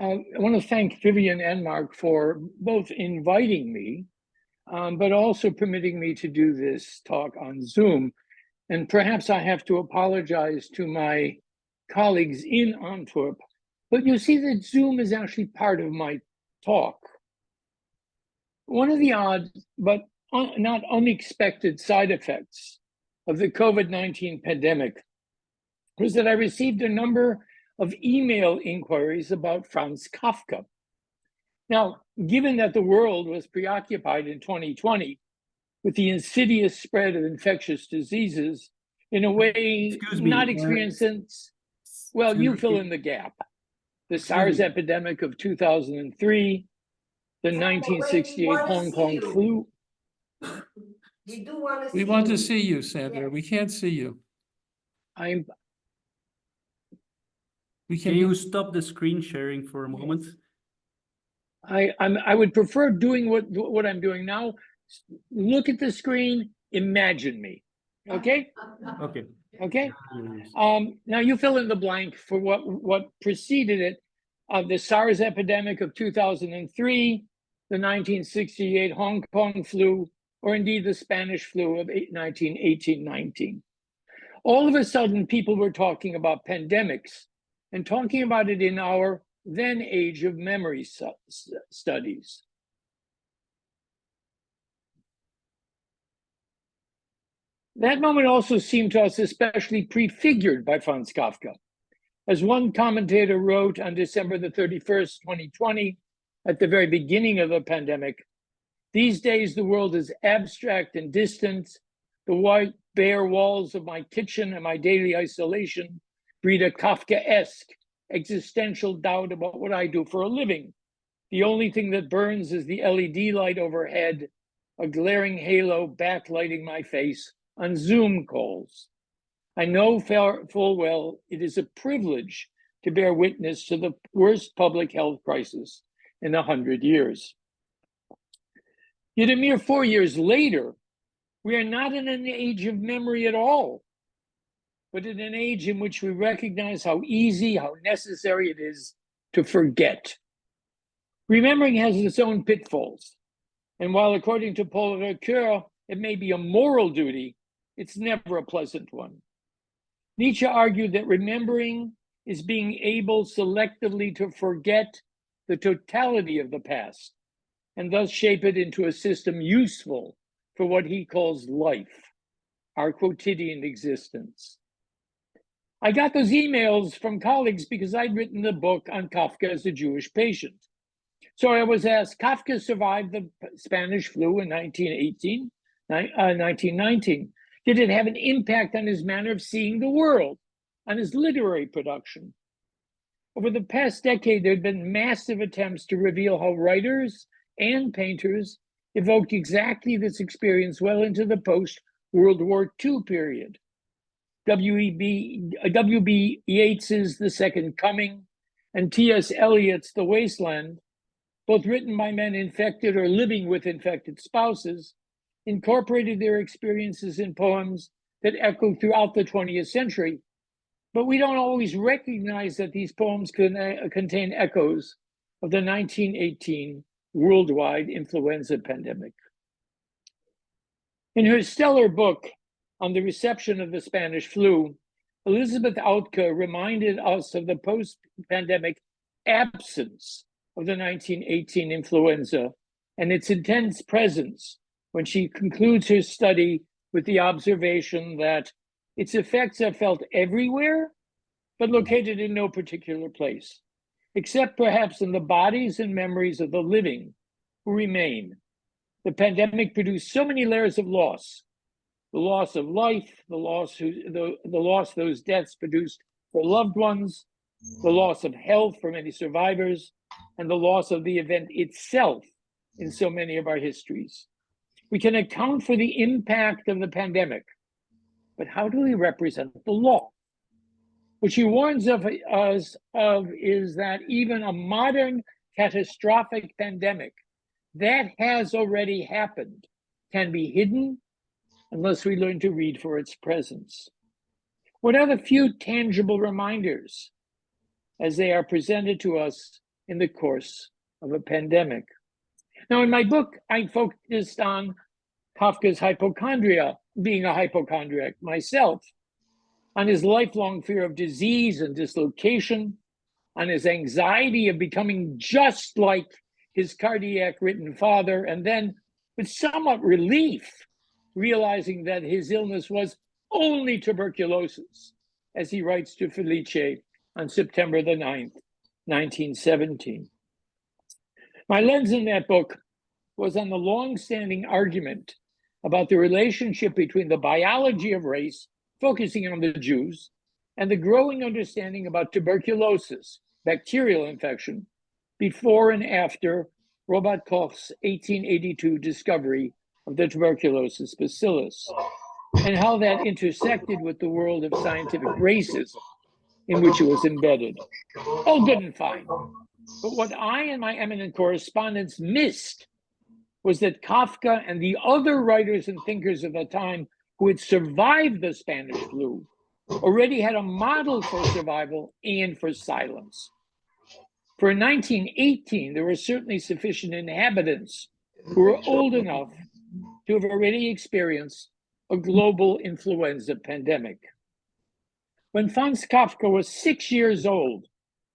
I want to thank Vivian and Mark for both inviting me, but also permitting me to do this talk on Zoom. And perhaps I have to apologize to my colleagues in Antwerp, but you see that Zoom is actually part of my talk. One of the odd, but not unexpected side effects of the COVID-19 pandemic was that I received a number of email inquiries about Franz Kafka. Now, given that the world was preoccupied in 2020 with the insidious spread of infectious diseases in a way not experienced since, well, you fill in the gap. The SARS epidemic of 2003, the 1968 Hong Kong flu. We want to see you, Sandra. We can't see you. Can you stop the screen sharing for a moment? I would prefer doing what I'm doing now. Look at the screen, imagine me. Okay? Okay. Okay. Now you fill in the blank for what preceded it, the SARS epidemic of 2003, the 1968 Hong Kong flu, or indeed the Spanish flu of 1918-19. All of a sudden, people were talking about pandemics and talking about it in our then age of memory studies. That moment also seemed to us especially prefigured by Franz Kafka. As one commentator wrote on December the 31st, 2020, at the very beginning of the pandemic, "These days the world is abstract and distant. The white, bare walls of my kitchen and my daily isolation breed a Kafkaesque existential doubt about what I do for a living. The only thing that burns is the LED light overhead, a glaring halo backlighting my face on Zoom calls. I know full well it is a privilege to bear witness to the worst public health crisis in 100 years. Yet a mere 4 years later, we are not in an age of memory at all, but in an age in which we recognize how easy, how necessary it is to forget. Remembering has its own pitfalls, and while according to Paul Ricoeur, it may be a moral duty, it's never a pleasant one. Nietzsche argued that remembering is being able selectively to forget the totality of the past, and thus shape it into a system useful for what he calls life, our quotidian existence. I got those emails from colleagues because I'd written a book on Kafka as a Jewish patient. So I was asked, Kafka survived the Spanish flu in 1919. Did it have an impact on his manner of seeing the world, on his literary production? Over the past decade, there have been massive attempts to reveal how writers and painters evoked exactly this experience well into the post-World War II period. W.B. Yeats's The Second Coming and T.S. Eliot's The Wasteland, both written by men infected or living with infected spouses, incorporated their experiences in poems that echo throughout the 20th century. But we don't always recognize that these poems contain echoes of the 1918 worldwide influenza pandemic. In her stellar book on the reception of the Spanish flu, Elizabeth Outke reminded us of the post-pandemic absence of the 1918 influenza and its intense presence when she concludes her study with the observation that its effects are felt everywhere, but located in no particular place, except perhaps in the bodies and memories of the living who remain. The pandemic produced so many layers of loss: the loss of life, the loss those deaths produced for loved ones, the loss of health for many survivors, and the loss of the event itself in so many of our histories. We can account for the impact of the pandemic, but how do we represent the loss? What she warns us of is that even a modern catastrophic pandemic that has already happened can be hidden unless we learn to read for its presence. What are the few tangible reminders as they are presented to us in the course of a pandemic. Now, in my book, I focused on Kafka's hypochondria, being a hypochondriac myself, on his lifelong fear of disease and dislocation, on his anxiety of becoming just like his cardiac-ridden father, and then, with somewhat relief, realizing that his illness was only tuberculosis, as he writes to Felice on September the 9th, 1917. My lens in that book was on the long-standing argument about the relationship between the biology of race, focusing on the Jews, and the growing understanding about tuberculosis, bacterial infection, before and after Robert Koch's 1882 discovery of the tuberculosis bacillus, and how that intersected with the world of scientific racism in which it was embedded. All good and fine. But what I and my eminent correspondents missed was that Kafka and the other writers and thinkers of the time who had survived the Spanish flu already had a model for survival and for silence. For 1918, there were certainly sufficient inhabitants who were old enough to have already experienced a global influenza pandemic. When Franz Kafka was 6 years old,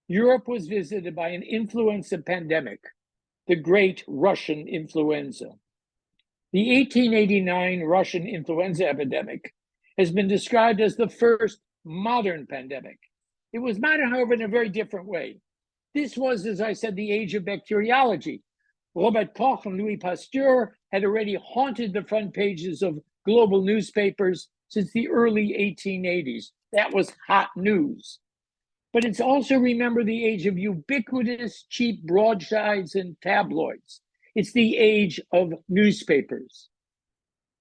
Europe was visited by an influenza pandemic, the Great Russian Influenza. The 1889 Russian influenza epidemic has been described as the first modern pandemic. It was modern, however, in a very different way. This was, as I said, the age of bacteriology. Robert Koch and Louis Pasteur had already haunted the front pages of global newspapers since the early 1880s. That was hot news. But it's also, remember, the age of ubiquitous cheap broadsides and tabloids. It's the age of newspapers,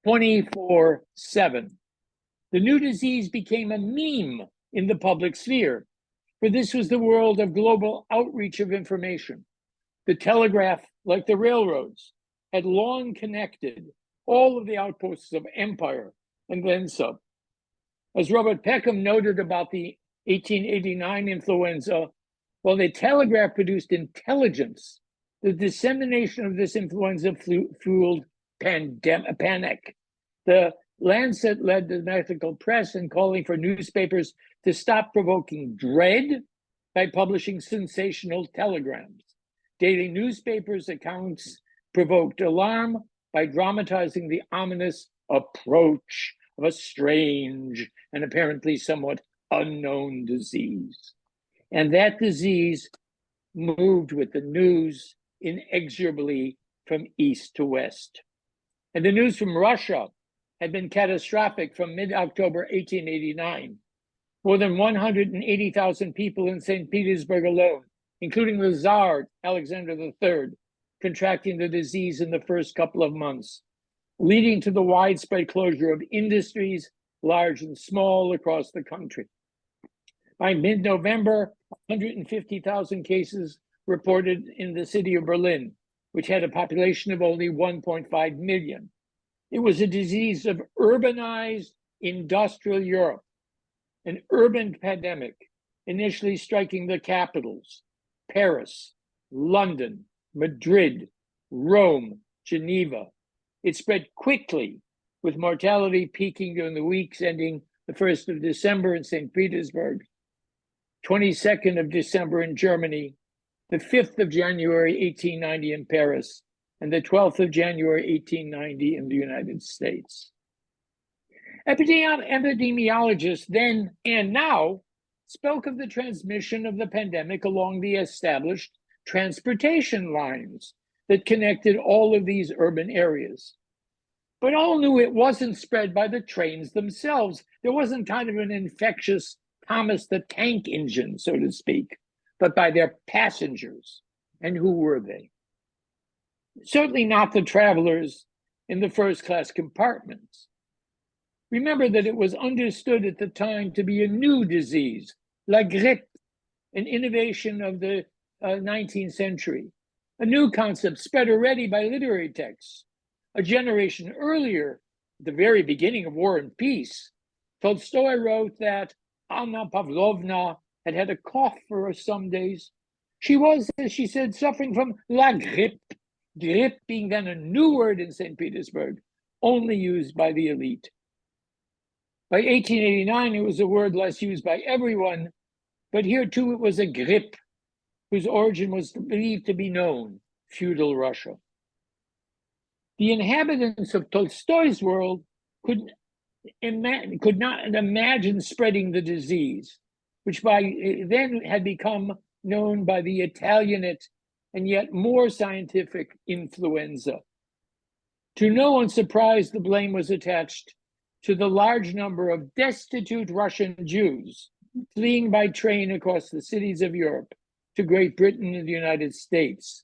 24/7. The new disease became a meme in the public sphere, for this was the world of global outreach of information. The telegraph, like the railroads, had long connected all of the outposts of empire and then some. As Robert Peckham noted about the 1889 influenza, while the telegraph produced intelligence, the dissemination of this influenza fueled panic. The Lancet led the medical press in calling for newspapers to stop provoking dread by publishing sensational telegrams. Daily newspapers' accounts provoked alarm by dramatizing the ominous approach of a strange and apparently somewhat unknown disease. And that disease moved with the news inexorably from east to west. And the news from Russia had been catastrophic from mid-October 1889. More than 180,000 people in St. Petersburg alone, including the Tsar Alexander III, contracting the disease in the first couple of months, leading to the widespread closure of industries, large and small, across the country. By mid-November, 150,000 cases reported in the city of Berlin, which had a population of only 1.5 million. It was a disease of urbanized industrial Europe, an urban pandemic, initially striking the capitals, Paris, London, Madrid, Rome, Geneva. It spread quickly, with mortality peaking during the weeks ending the 1st of December in St. Petersburg, 22nd of December in Germany, the 5th of January 1890 in Paris, and the 12th of January 1890 in the United States. Epidemiologists then and now spoke of the transmission of the pandemic along the established transportation lines that connected all of these urban areas. But all knew it wasn't spread by the trains themselves. There wasn't kind of an infectious Thomas the Tank Engine, so to speak, but by their passengers. And who were they? Certainly not the travelers in the first-class compartments. Remember that it was understood at the time to be a new disease, la grippe, an innovation of the 19th century, a new concept spread already by literary texts. A generation earlier, at the very beginning of War and Peace, Tolstoy wrote that Anna Pavlovna had had a cough for some days. She was, as she said, suffering from la grippe, grippe being then a new word in St. Petersburg, only used by the elite. By 1889, it was a word less used by everyone, but here too it was a grippe, whose origin was believed to be known, feudal Russia. The inhabitants of Tolstoy's world could not imagine spreading the disease, which by then had become known by the Italianate and yet more scientific influenza. To no one's surprise, the blame was attached to the large number of destitute Russian Jews fleeing by train across the cities of Europe to Great Britain and the United States,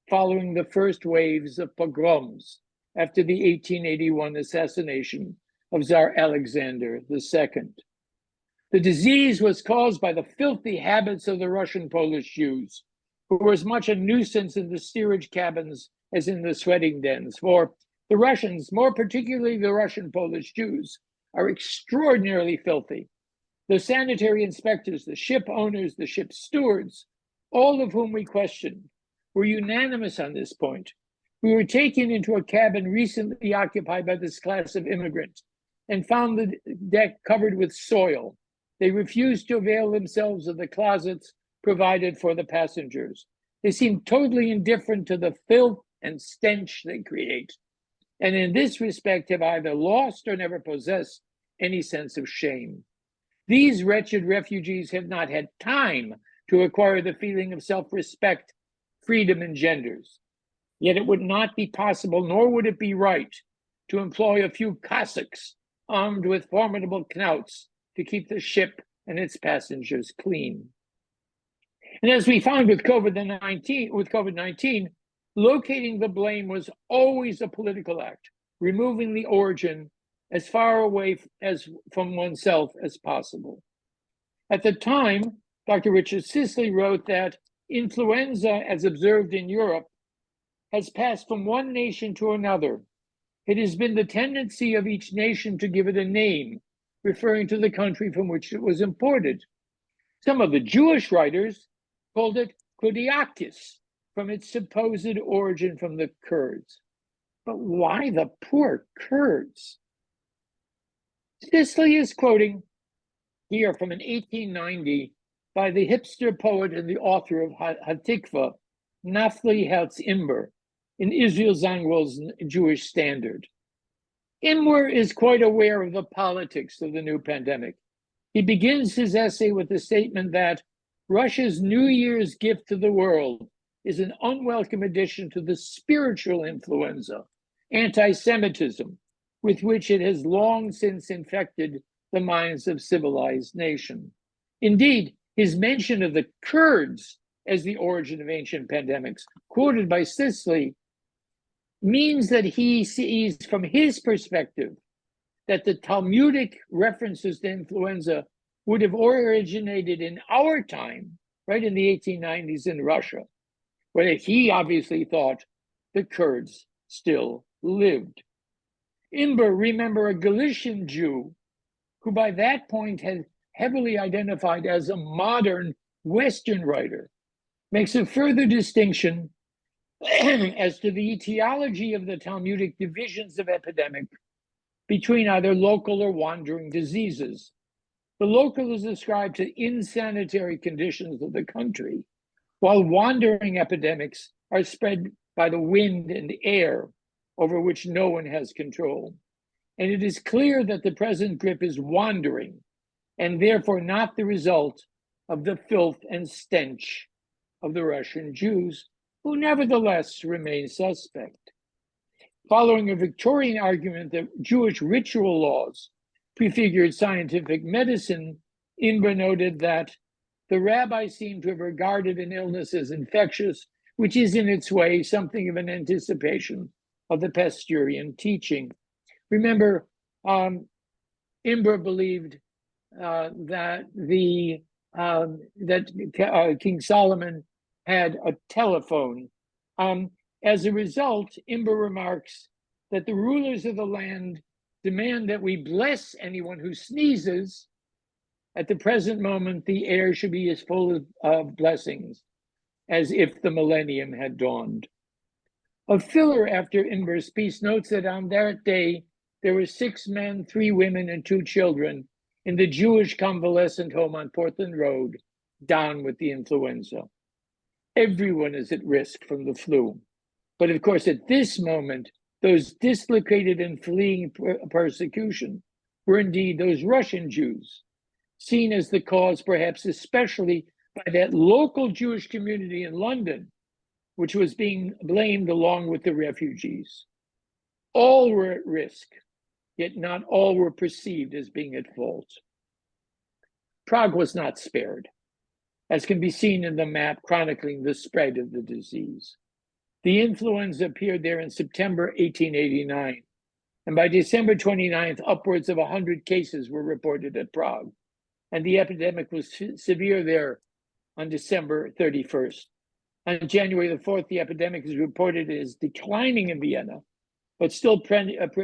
following the first waves of pogroms after the 1881 assassination of Tsar Alexander II. The disease was caused by the filthy habits of the Russian Polish Jews, who were as much a nuisance in the steerage cabins as in the sweating dens. For the Russians, more particularly the Russian Polish Jews, are extraordinarily filthy. The sanitary inspectors, the ship owners, the ship stewards, all of whom we questioned, were unanimous on this point. We were taken into a cabin recently occupied by this class of immigrants and found the deck covered with soil. They refused to avail themselves of the closets provided for the passengers. They seemed totally indifferent to the filth and stench they create, and in this respect have either lost or never possessed any sense of shame. These wretched refugees have not had time to acquire the feeling of self-respect freedom engenders. Yet it would not be possible, nor would it be right, to employ a few Cossacks armed with formidable knouts to keep the ship and its passengers clean. And as we found with COVID-19, locating the blame was always a political act, removing the origin as far away from oneself as possible. At the time, Dr. Richard Sisley wrote that influenza, as observed in Europe, has passed from one nation to another. It has been the tendency of each nation to give it a name, referring to the country from which it was imported. Some of the Jewish writers called it Kodiakis, from its supposed origin from the Kurds. But why the poor Kurds? Sisley is quoting here from an 1890 by the hipster poet and the author of Hatikva, Naftali Herz Imber, in Israel Zangwill's Jewish Standard. Imber is quite aware of the politics of the new pandemic. He begins his essay with the statement that Russia's New Year's gift to the world is an unwelcome addition to the spiritual influenza, anti-Semitism, with which it has long since infected the minds of civilized nations. Indeed, his mention of the Kurds as the origin of ancient pandemics, quoted by Sisley, means that he sees from his perspective that the Talmudic references to influenza would have originated in our time, right in the 1890s in Russia, where he obviously thought the Kurds still lived. Imber, remember, a Galician Jew who by that point had heavily identified as a modern Western writer, makes a further distinction as to the etiology of the Talmudic divisions of epidemic between either local or wandering diseases. The local is ascribed to insanitary conditions of the country, while wandering epidemics are spread by the wind and air over which no one has control. And it is clear that the present grip is wandering and therefore not the result of the filth and stench of the Russian Jews, who nevertheless remain suspect. Following a Victorian argument that Jewish ritual laws prefigured scientific medicine, Imber noted that the rabbis seem to have regarded an illness as infectious, which is in its way something of an anticipation of the Pastorian teaching. Remember, Imber believed that King Solomon had a telephone. As a result, Imber remarks that the rulers of the land demand that we bless anyone who sneezes. At the present moment, the air should be as full of blessings. as if the millennium had dawned. A filler after Inverse Peace notes that on that day, there were 6 men, 3 women, and 2 children in the Jewish convalescent home on Portland Road, down with the influenza. Everyone is at risk from the flu. But of course, at this moment, those dislocated and fleeing persecution were indeed those Russian Jews, seen as the cause, perhaps especially by that local Jewish community in London, which was being blamed along with the refugees. All were at risk, yet not all were perceived as being at fault. Prague was not spared, as can be seen in the map chronicling the spread of the disease. The influenza appeared there in September 1889, and by December 29th, upwards of 100 cases were reported at Prague, and the epidemic was severe there on December 31st. On January the 4th, the epidemic is reported as declining in Vienna, but still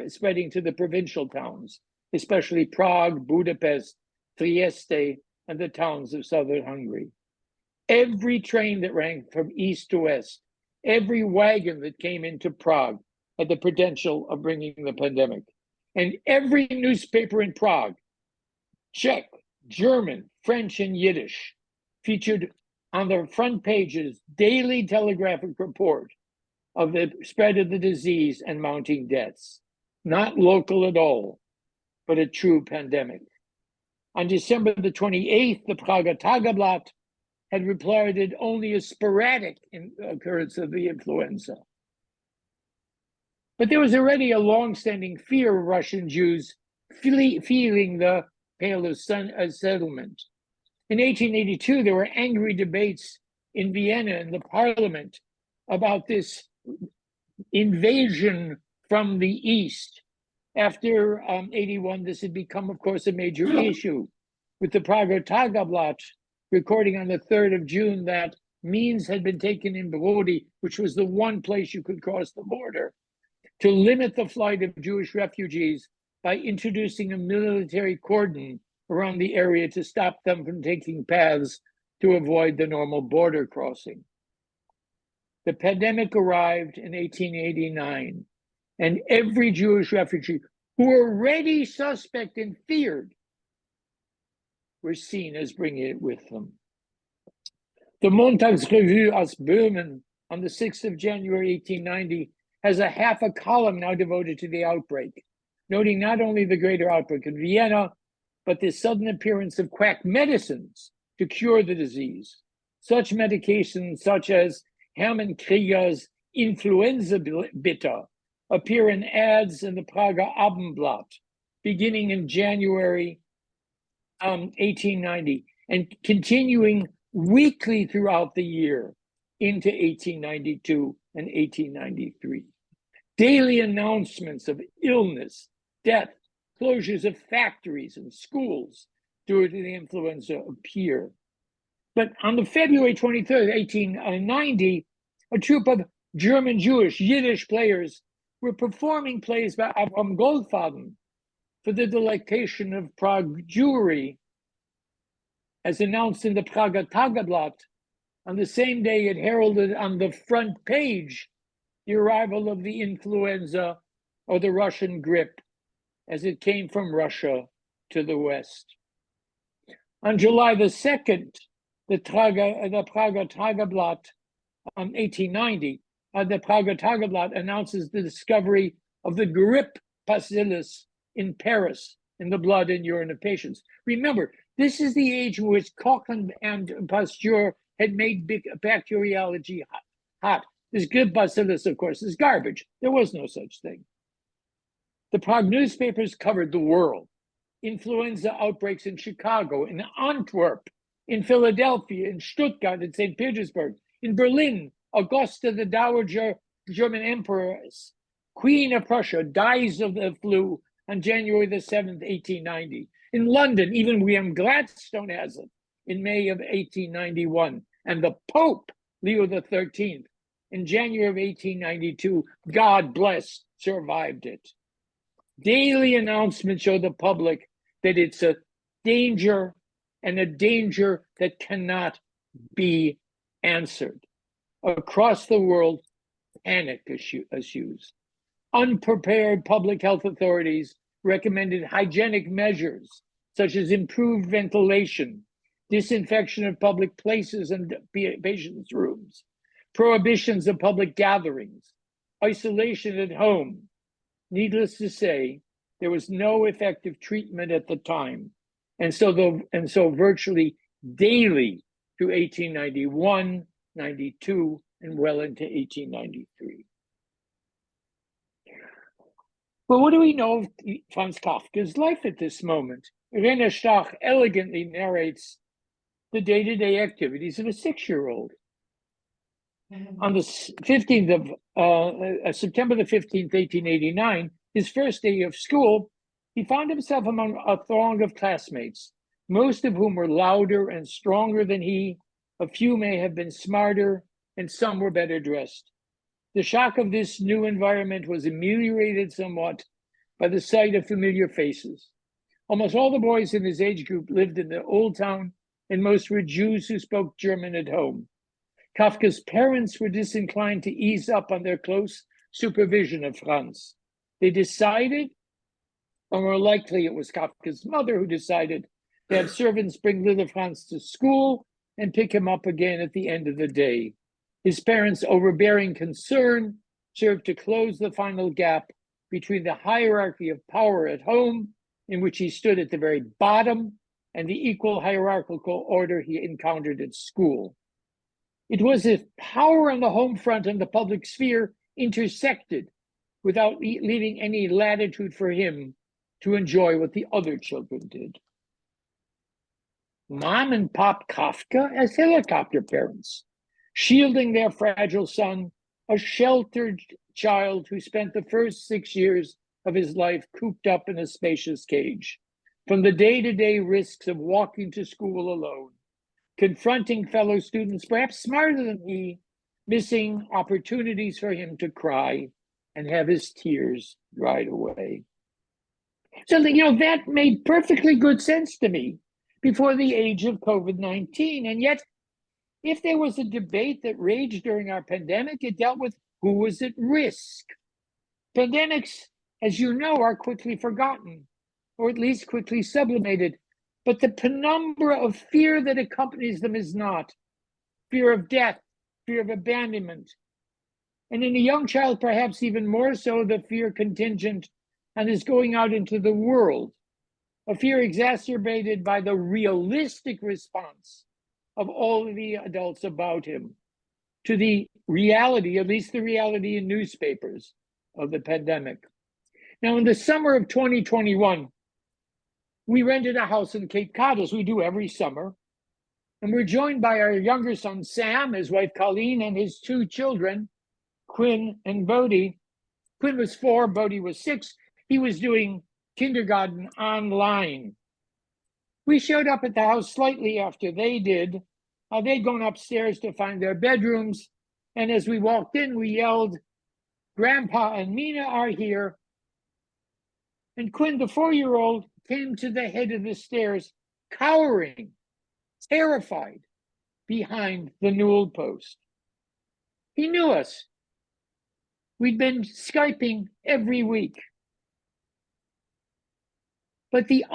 spreading to the provincial towns, especially Prague, Budapest, Trieste, and the towns of southern Hungary. Every train that ran from east to west, every wagon that came into Prague had the potential of bringing the pandemic. And every newspaper in Prague, Czech, German, French, and Yiddish, featured on their front pages daily telegraphic report of the spread of the disease and mounting deaths. Not local at all, but a true pandemic. On December the 28th, the Prager Tageblatt had reported only a sporadic occurrence of the influenza. But there was already a long-standing fear of Russian Jews feeling the Pale of Settlement. In 1882, there were angry debates in Vienna in the parliament about this invasion from the east. After 81, this had become, of course, a major issue, with the Prager Tageblatt recording on the 3rd of June that means had been taken in Brody, which was the one place you could cross the border, to limit the flight of Jewish refugees by introducing a military cordon around the area to stop them from taking paths to avoid the normal border crossing. The pandemic arrived in 1889, and every Jewish refugee who were already suspect and feared were seen as bringing it with them. The Montagsrevue aus Böhmen on the 6th of January 1890 has a half a column now devoted to the outbreak, noting not only the greater outbreak in Vienna, but the sudden appearance of quack medicines to cure the disease. Such medications such as Hermann Krieger's Influenza Bitter appear in ads in the Prager Abendblatt beginning in January 1890 and continuing weekly throughout the year into 1892 and 1893. Daily announcements of illness, death, closures of factories and schools due to the influenza appear. But on the February 23rd, 1890, a troupe of German Jewish Yiddish players were performing plays by Abraham Goldfaden for the delectation of Prague Jewry, as announced in the Prager Tageblatt. On the same day, it heralded on the front page the arrival of the influenza or the Russian grip as it came from Russia to the West. On July the 2nd, the Prager Tageblatt, 1890, the Prager Tageblatt announces the discovery of the grip bacillus in Paris in the blood and urine of patients. Remember, this is the age in which Koch and Pasteur had made bacteriology hot. This grip bacillus, of course, is garbage. There was no such thing. The Prague newspapers covered the world. Influenza outbreaks in Chicago, in Antwerp, in Philadelphia, in Stuttgart, in St. Petersburg, in Berlin. Augusta, the Dowager German Empress, Queen of Prussia, dies of the flu on January the 7th, 1890. In London, even William Gladstone has it in May of 1891. And the Pope, Leo the 13th, in January of 1892, God bless, survived it. Daily announcements show the public that it's a danger and a danger that cannot be answered. Across the world, panic ensues. Unprepared public health authorities recommended hygienic measures, such as improved ventilation, disinfection of public places and patients' rooms, prohibitions of public gatherings, isolation at home. Needless to say, there was no effective treatment at the time, and so virtually daily through 1891, 92, and well into 1893. Well, what do we know of Franz Kafka's life at this moment? Rene Stach elegantly narrates the day-to-day activities of a 6-year-old. On the 15th of September the 15th, 1889, his first day of school, he found himself among a throng of classmates, most of whom were louder and stronger than he. A few may have been smarter, and some were better dressed. The shock of this new environment was ameliorated somewhat by the sight of familiar faces. Almost all the boys in his age group lived in the Old Town, and most were Jews who spoke German at home. Kafka's parents were disinclined to ease up on their close supervision of Franz. They decided, or more likely it was Kafka's mother who decided, to have servants bring little Franz to school and pick him up again at the end of the day. His parents' overbearing concern served to close the final gap between the hierarchy of power at home, in which he stood at the very bottom, and the equal hierarchical order he encountered at school. It was as power on the home front and the public sphere intersected without leaving any latitude for him to enjoy what the other children did. Mom and Pop Kafka as helicopter parents, shielding their fragile son, a sheltered child who spent the first 6 years of his life cooped up in a spacious cage, from the day-to-day risks of walking to school alone, confronting fellow students, perhaps smarter than he, missing opportunities for him to cry and have his tears dried away. So that made perfectly good sense to me before the age of COVID-19. And yet, if there was a debate that raged during our pandemic, it dealt with who was at risk. Pandemics, as you know, are quickly forgotten, or at least quickly sublimated. But the penumbra of fear that accompanies them is not. Fear of death, fear of abandonment. And in a young child, perhaps even more so, the fear contingent on his going out into the world, a fear exacerbated by the realistic response of all of the adults about him to the reality, at least the reality in newspapers, of the pandemic. Now, in the summer of 2021, we rented a house in Cape Cod, as we do every summer, and we're joined by our younger son, Sam, his wife, Colleen, and his 2 children, Quinn and Bodie. Quinn was 4, Bodie was 6. He was doing kindergarten online. We showed up at the house slightly after they did. They'd gone upstairs to find their bedrooms, and as we walked in, we yelled, "Grandpa and Mina are here." And Quinn, the 4-year-old, came to the head of the stairs, cowering, terrified, behind the newel post. He knew us. We'd been Skyping every week. But the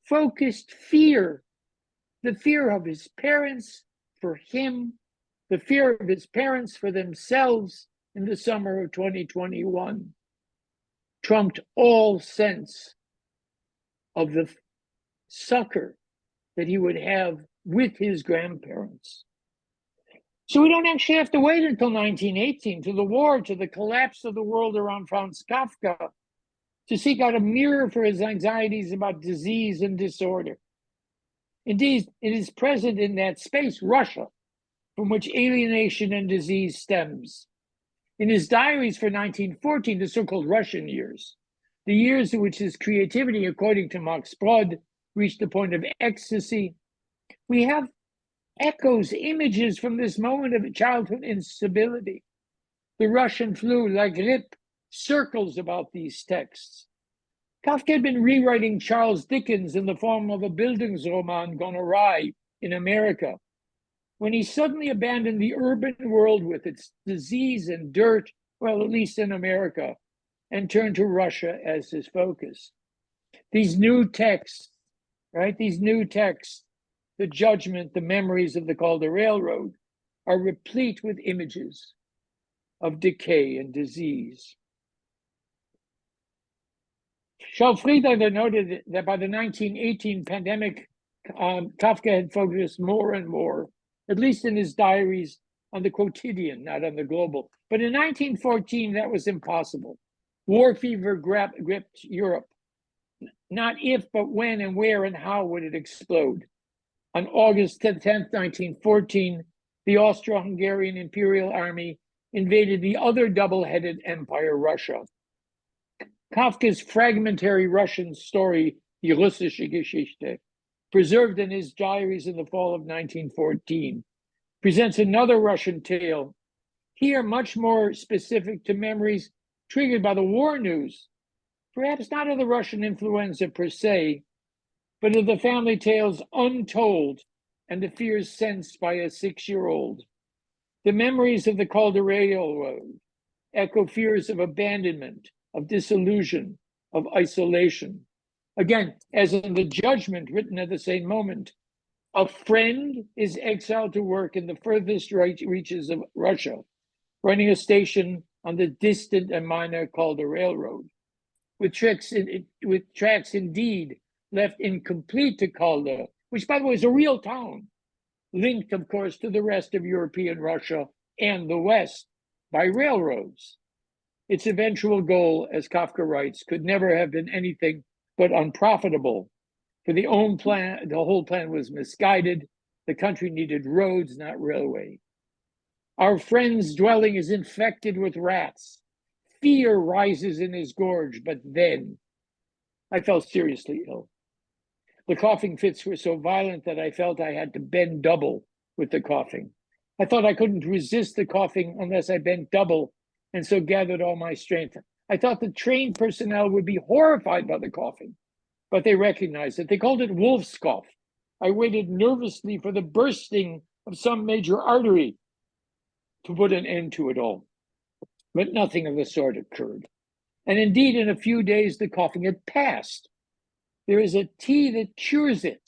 unfocused fear, the fear of his parents for him, the fear of his parents for themselves in the summer of 2021, trumped all sense of the succor that he would have with his grandparents. So we don't actually have to wait until 1918, to the war, to the collapse of the world around Franz Kafka, to seek out a mirror for his anxieties about disease and disorder. Indeed, it is present in that space, Russia, from which alienation and disease stems. In his diaries for 1914, the so-called Russian years, the years in which his creativity, according to Max Brod, reached the point of ecstasy, we have echoes, images from this moment of childhood instability. The Russian flu, La Grippe, circles about these texts. Kafka had been rewriting Charles Dickens in the form of a Bildungsroman gone awry in America. when he suddenly abandoned the urban world with its disease and dirt, well, at least in America, and turned to Russia as his focus. These new texts, right? These new texts, the judgment, the memories of the Calder Railroad, are replete with images of decay and disease. Schalfrieder noted that by the 1918 pandemic, Kafka had focused more and more, at least in his diaries, on the quotidian, not on the global. But in 1914, that was impossible. War fever gripped Europe. Not if, but when and where and how would it explode. On August 10th, 1914, the Austro-Hungarian Imperial Army invaded the other double-headed empire, Russia. Kafka's fragmentary Russian story, Die Russische Geschichte, preserved in his diaries in the fall of 1914, presents another Russian tale, here much more specific to memories triggered by the war news, perhaps not of the Russian influenza per se, but of the family tales untold and the fears sensed by a 6-year-old. The memories of the Calder Railroad echo fears of abandonment, of disillusion, of isolation. Again, as in the judgment written at the same moment, a friend is exiled to work in the furthest reaches of Russia, running a station on the distant and minor Calder Railroad, with tracks indeed left incomplete to Calder, which, by the way, is a real town, linked, of course, to the rest of European Russia and the West by railroads. Its eventual goal, as Kafka writes, could never have been anything but unprofitable. For the whole plan was misguided. The country needed roads, not railway. Our friend's dwelling is infected with rats. Fear rises in his gorge, but then I felt seriously ill. The coughing fits were so violent that I felt I had to bend double with the coughing. I thought I couldn't resist the coughing unless I bent double, and so gathered all my strength. I thought the train personnel would be horrified by the coughing, but they recognized it. They called it wolf's cough. I waited nervously for the bursting of some major artery to put an end to it all. But nothing of the sort occurred. And indeed, in a few days, the coughing had passed. There is a tea that cures it,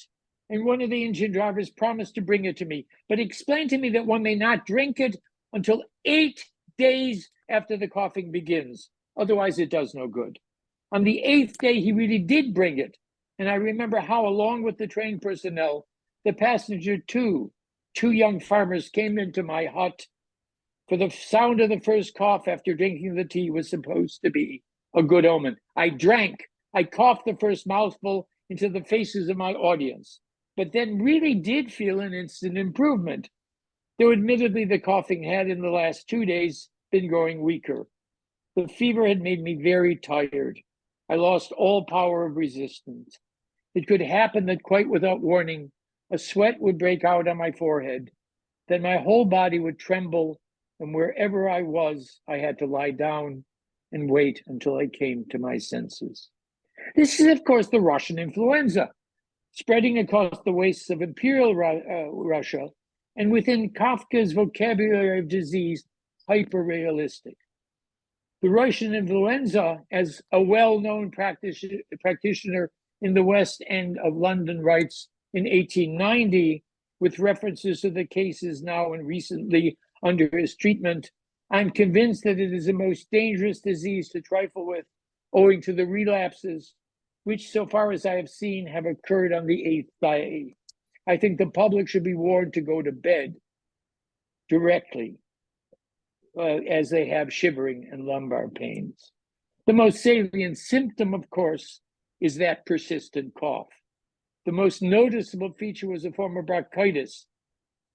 and one of the engine drivers promised to bring it to me, but explained to me that one may not drink it until 8 days after the coughing begins. Otherwise, it does no good. On the 8th day, he really did bring it. And I remember how, along with the train personnel, the passenger two young farmers came into my hut, for the sound of the first cough after drinking the tea was supposed to be a good omen. I drank. I coughed the first mouthful into the faces of my audience, but then really did feel an instant improvement, though admittedly the coughing had in the last 2 days been growing weaker. The fever had made me very tired. I lost all power of resistance. It could happen that quite without warning, a sweat would break out on my forehead. Then my whole body would tremble, and wherever I was, I had to lie down and wait until I came to my senses. This is, of course, the Russian influenza, spreading across the wastes of Imperial Russia, and within Kafka's vocabulary of disease, hyper-realistic. The Russian influenza, as a well-known practitioner in the West End of London writes in 1890, with references to the cases now and recently under his treatment, I'm convinced that it is the most dangerous disease to trifle with, owing to the relapses, which, so far as I have seen, have occurred on the 8th day. I think the public should be warned to go to bed directly, as they have shivering and lumbar pains. The most salient symptom, of course, is that persistent cough. The most noticeable feature was a form of bronchitis,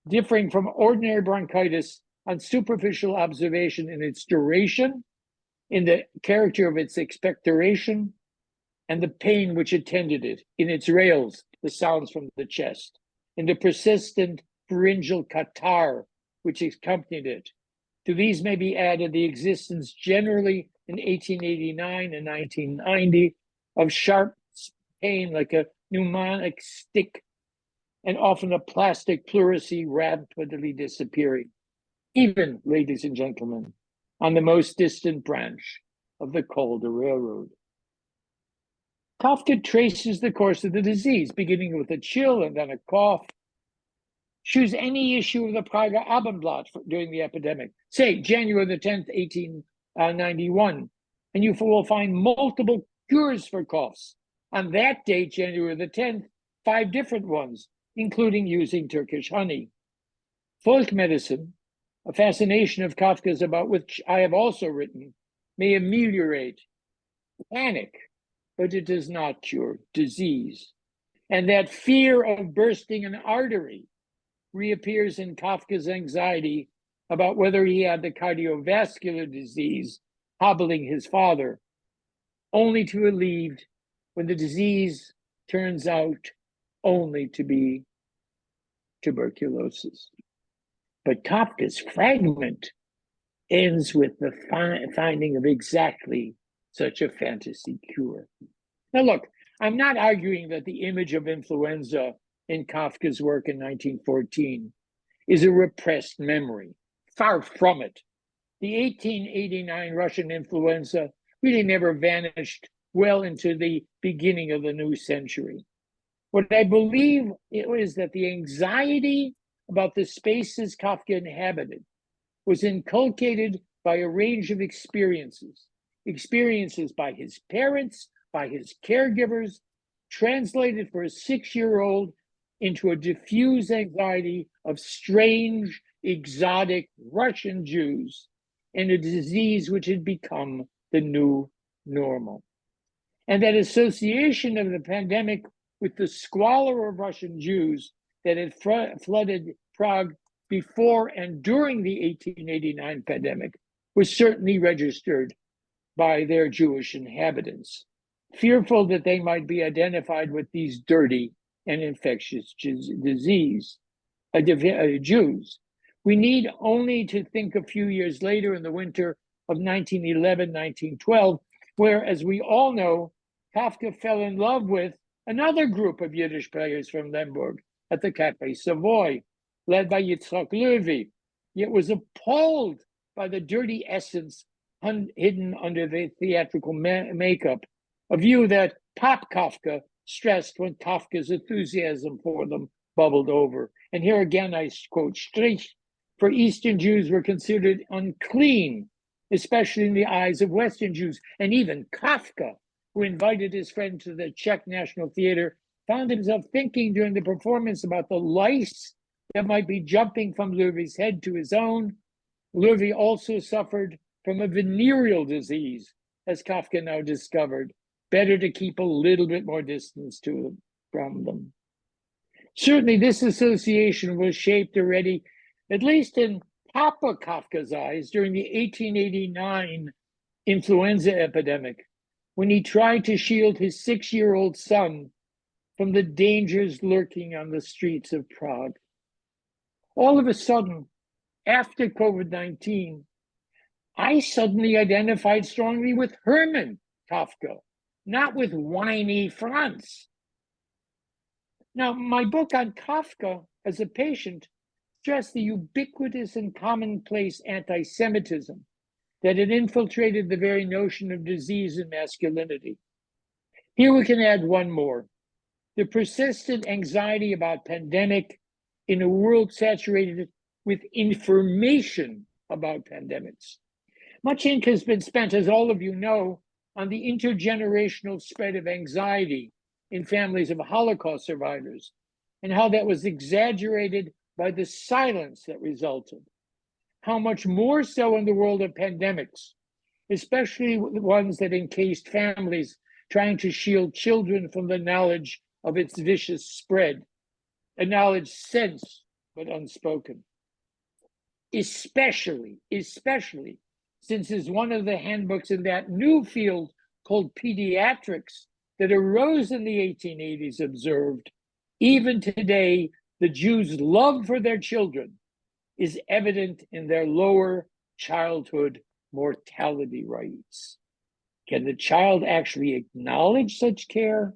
differing from ordinary bronchitis on superficial observation in its duration, in the character of its expectoration, and the pain which attended it, in its rales, the sounds from the chest, in the persistent pharyngeal catarrh which accompanied it. To these may be added the existence generally in 1889 and 1990 of sharp pain like a pneumonic stick and often a plastic pleurisy rapidly disappearing, even, ladies and gentlemen, on the most distant branch of the Calder Railroad. Kafka traces the course of the disease, beginning with a chill and then a cough. Choose any issue of the Prager Abendblatt during the epidemic, say January the 10th, 1891, and you will find multiple cures for coughs. On that date, January the 10th, 5 different ones, including using Turkish honey. Folk medicine, a fascination of Kafka's about which I have also written, may ameliorate panic, but it does not cure disease. And that fear of bursting an artery reappears in Kafka's anxiety about whether he had the cardiovascular disease hobbling his father, only to be relieved when the disease turns out only to be tuberculosis. But Kafka's fragment ends with the finding of exactly such a fantasy cure. Now, look, I'm not arguing that the image of influenza in Kafka's work in 1914 is a repressed memory. Far from it. The 1889 Russian influenza really never vanished well into the beginning of the new century. What I believe is that the anxiety about the spaces Kafka inhabited was inculcated by a range of experiences by his parents, by his caregivers, translated for a 6-year-old into a diffuse anxiety of strange, exotic Russian Jews and a disease which had become the new normal. And that association of the pandemic with the squalor of Russian Jews that had flooded Prague before and during the 1889 pandemic was certainly registered by their Jewish inhabitants, fearful that they might be identified with these dirty and infectious Jews. We need only to think a few years later in the winter of 1911, 1912, where, as we all know, Kafka fell in love with another group of Yiddish players from Lemberg at the Café Savoy, led by Yitzhak Levy, yet was appalled by the dirty essence hidden under the theatrical makeup, a view that Pop Kafka stressed when Kafka's enthusiasm for them bubbled over. And here again, I quote Strich, for Eastern Jews were considered unclean, especially in the eyes of Western Jews. And even Kafka, who invited his friend to the Czech National Theater, found himself thinking during the performance about the lice that might be jumping from Levy's head to his own. Levy also suffered from a venereal disease, as Kafka now discovered. Better to keep a little bit more distance from them. Certainly, this association was shaped already, at least in Papa Kafka's eyes, during the 1889 influenza epidemic, when he tried to shield his 6-year-old son from the dangers lurking on the streets of Prague. All of a sudden, after COVID-19, I suddenly identified strongly with Hermann Kafka, not with whiny Franz. Now, my book on Kafka as a patient stressed the ubiquitous and commonplace anti-Semitism that had infiltrated the very notion of disease and masculinity. Here we can add one more. The persistent anxiety about pandemic in a world saturated with information about pandemics. Much ink has been spent, as all of you know, on the intergenerational spread of anxiety in families of Holocaust survivors, and how that was exaggerated by the silence that resulted. How much more so in the world of pandemics, especially the ones that encased families trying to shield children from the knowledge of its vicious spread, a knowledge sensed but unspoken. Especially since it's one of the handbooks in that new field called pediatrics that arose in the 1880s observed, even today, the Jews' love for their children is evident in their lower childhood mortality rates. Can the child actually acknowledge such care,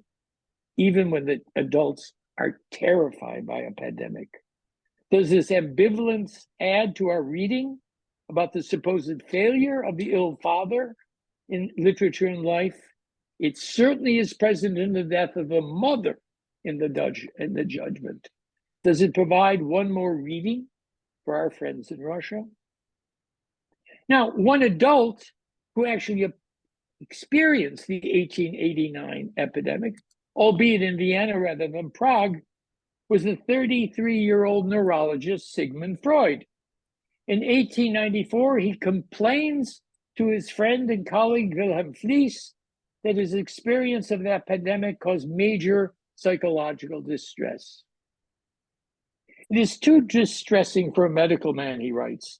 even when the adults are terrified by a pandemic. Does this ambivalence add to our reading about the supposed failure of the ill father in literature and life? It certainly is present in the death of a mother in the judgment. Does it provide one more reading for our friends in Russia? Now, one adult who actually experienced the 1889 epidemic, albeit in Vienna rather than Prague, was the 33-year-old neurologist Sigmund Freud. In 1894, he complains to his friend and colleague Wilhelm Fliess that his experience of that pandemic caused major psychological distress. It is too distressing for a medical man, he writes,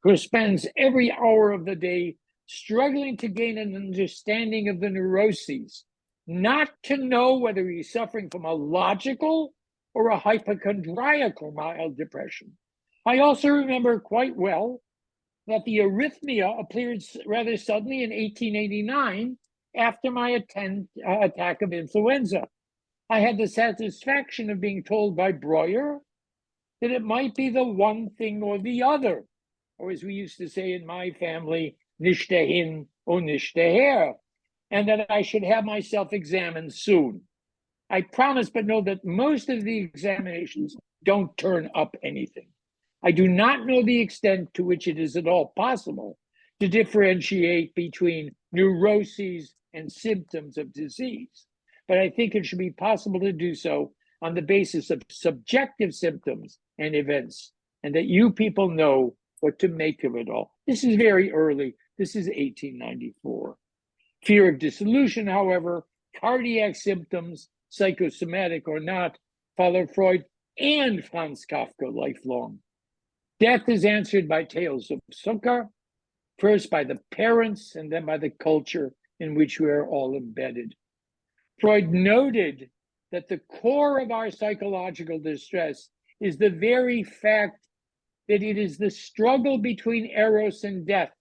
who spends every hour of the day struggling to gain an understanding of the neuroses, not to know whether he's suffering from a logical or a hypochondriacal mild depression. I also remember quite well that the arrhythmia appeared rather suddenly in 1889 after my attack of influenza. I had the satisfaction of being told by Breuer that it might be the one thing or the other, or as we used to say in my family, nicht dahin und nicht daher, and that I should have myself examined soon. I promise, but know that most of the examinations don't turn up anything. I do not know the extent to which it is at all possible to differentiate between neuroses and symptoms of disease, but I think it should be possible to do so on the basis of subjective symptoms and events, and that you people know what to make of it all. This is very early. This is 1894. Fear of dissolution, however, cardiac symptoms, psychosomatic or not, follow Freud and Franz Kafka lifelong. Death is answered by tales of Zucker, first by the parents and then by the culture in which we are all embedded. Freud noted that the core of our psychological distress is the very fact that it is the struggle between eros and death,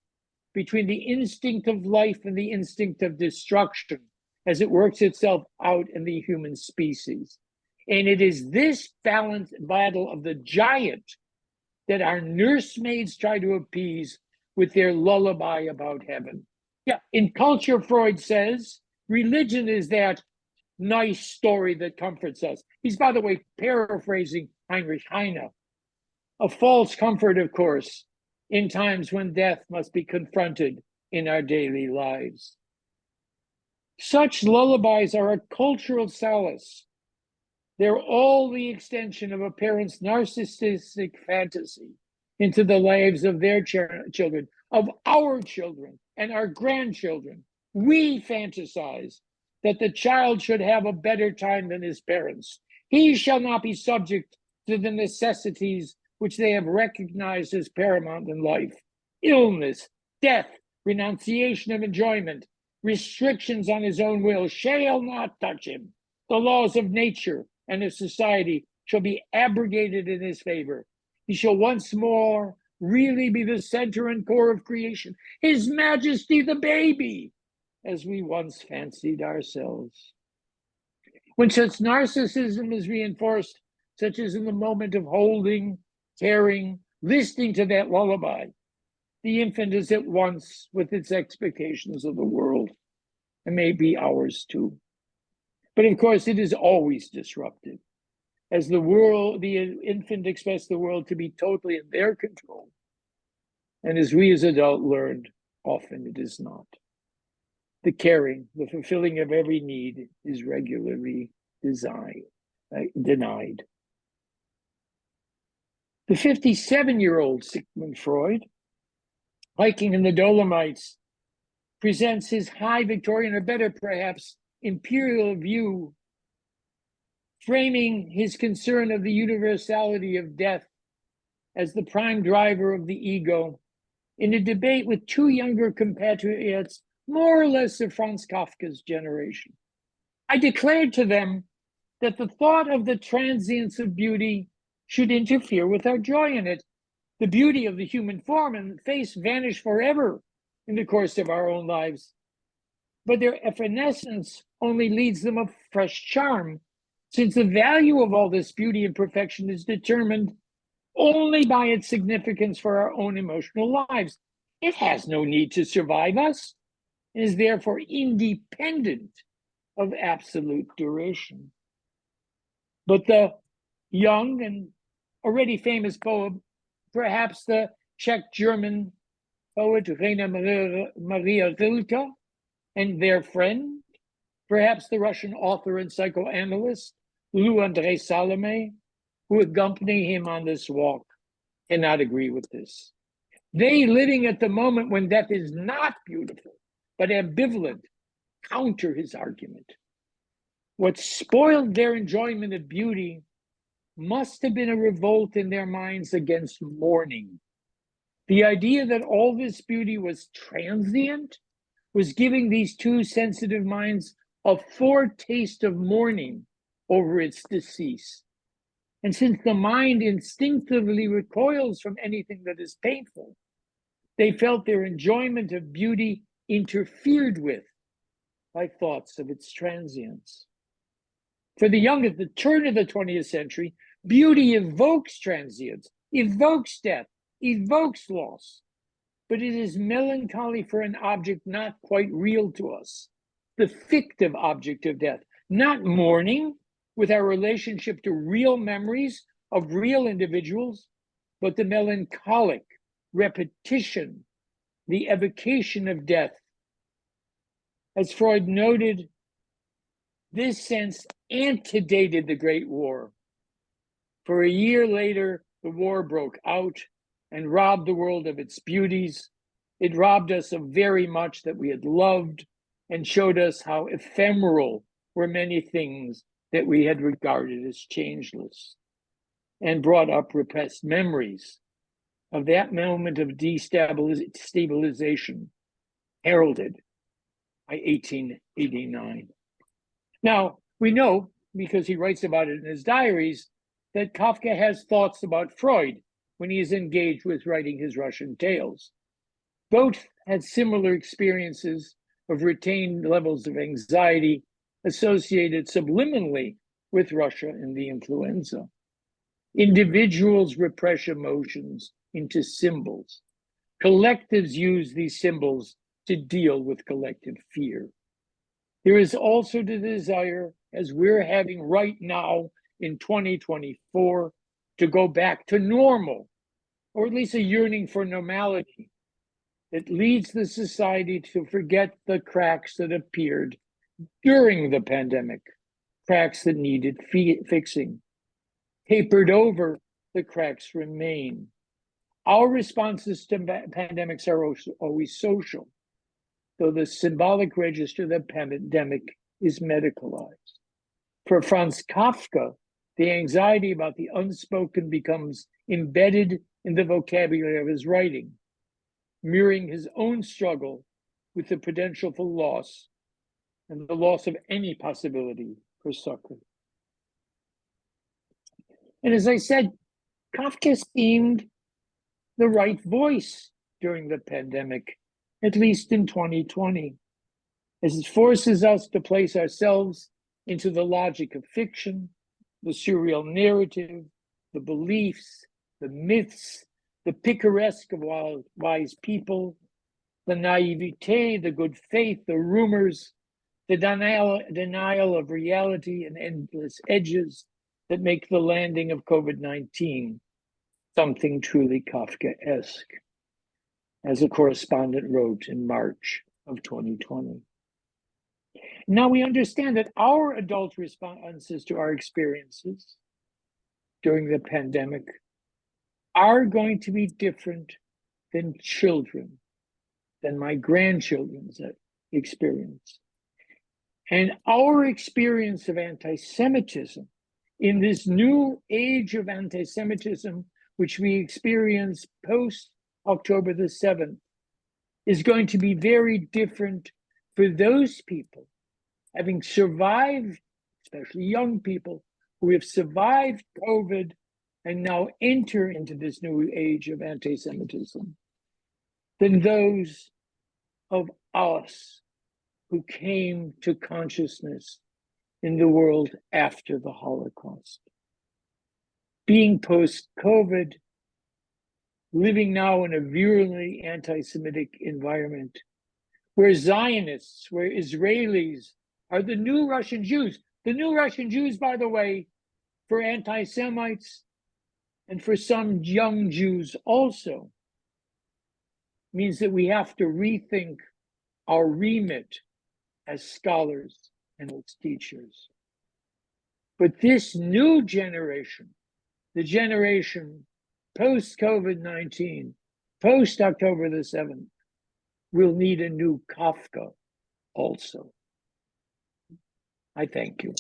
between the instinct of life and the instinct of destruction, as it works itself out in the human species. And it is this balanced battle of the giant that our nursemaids try to appease with their lullaby about heaven. Yeah, in culture, Freud says, religion is that nice story that comforts us. He's, by the way, paraphrasing Heinrich Heine. A false comfort, of course, in times when death must be confronted in our daily lives. Such lullabies are a cultural solace. They're all the extension of a parent's narcissistic fantasy into the lives of their children, of our children and our grandchildren. We fantasize that the child should have a better time than his parents. He shall not be subject to the necessities which they have recognized as paramount in life. Illness, death, renunciation of enjoyment, restrictions on his own will shall not touch him. The laws of nature and of society shall be abrogated in his favor. He shall once more really be the center and core of creation, His Majesty the baby, as we once fancied ourselves. When such narcissism is reinforced, such as in the moment of holding, caring, listening to that lullaby, the infant is at once with its expectations of the world, and maybe ours too. But of course, it is always disrupted, as the infant expects the world to be totally in their control. And as we as adults learned, often it is not. The caring, the fulfilling of every need is regularly denied. The 57-year-old Sigmund Freud, hiking in the Dolomites, presents his high Victorian, or better perhaps, imperial view, framing his concern of the universality of death as the prime driver of the ego in a debate with two younger compatriots, more or less of Franz Kafka's generation. I declared to them that the thought of the transience of beauty should interfere with our joy in it. The beauty of the human form and face vanish forever in the course of our own lives, but their evanescence only leads them a fresh charm, since the value of all this beauty and perfection is determined only by its significance for our own emotional lives. It has no need to survive us, and is therefore independent of absolute duration. But the young and already famous poet, perhaps the Czech-German poet Rainer Maria Rilke, and their friend, perhaps the Russian author and psychoanalyst Lou André Salome, who accompany him on this walk, cannot agree with this. They, living at the moment when death is not beautiful, but ambivalent, counter his argument. What spoiled their enjoyment of beauty must have been a revolt in their minds against mourning. The idea that all this beauty was transient was giving these two sensitive minds a foretaste of mourning over its decease. And since the mind instinctively recoils from anything that is painful, they felt their enjoyment of beauty interfered with by thoughts of its transience. For the young at the turn of the 20th century, beauty evokes transience, evokes death, evokes loss. But it is melancholy for an object not quite real to us, the fictive object of death, not mourning with our relationship to real memories of real individuals, but the melancholic repetition, the evocation of death. As Freud noted, this sense antedated the Great War. For a year later, the war broke out and robbed the world of its beauties. It robbed us of very much that we had loved and showed us how ephemeral were many things that we had regarded as changeless, and brought up repressed memories of that moment of destabilization heralded by 1889. Now, we know, because he writes about it in his diaries, that Kafka has thoughts about Freud when he is engaged with writing his Russian tales. Both had similar experiences of retained levels of anxiety associated subliminally with Russia and the influenza. Individuals repress emotions into symbols. Collectives use these symbols to deal with collective fear. There is also the desire, as we're having right now in 2024, to go back to normal, or at least a yearning for normality that leads the society to forget the cracks that appeared during the pandemic, cracks that needed fixing. Papered over, the cracks remain. Our responses to pandemics are always social, though the symbolic register of the pandemic is medicalized. For Franz Kafka, the anxiety about the unspoken becomes embedded in the vocabulary of his writing, mirroring his own struggle with the potential for loss and the loss of any possibility for succor. And as I said, Kafka seemed the right voice during the pandemic, at least in 2020, as it forces us to place ourselves into the logic of fiction, the surreal narrative, the beliefs, the myths, the picaresque of wise people, the naivete, the good faith, the rumors, the denial of reality and endless edges that make the landing of COVID-19 something truly Kafkaesque, as a correspondent wrote in March of 2020. Now we understand that our adult responses to our experiences during the pandemic are going to be different than children, than my grandchildren's experience. And our experience of anti-Semitism in this new age of anti-Semitism, which we experience post-October the 7th, is going to be very different for those people having survived, especially young people who have survived COVID and now enter into this new age of anti-Semitism, than those of us who came to consciousness in the world after the Holocaust. Being post-COVID, living now in a virulently anti-Semitic environment, where Zionists, where Israelis are the new Russian Jews. The new Russian Jews, by the way, for anti-Semites and for some young Jews also, means that we have to rethink our remit as scholars and as teachers. But this new generation, the generation post-COVID-19, post-October the 7th, will need a new Kafka also. I thank you.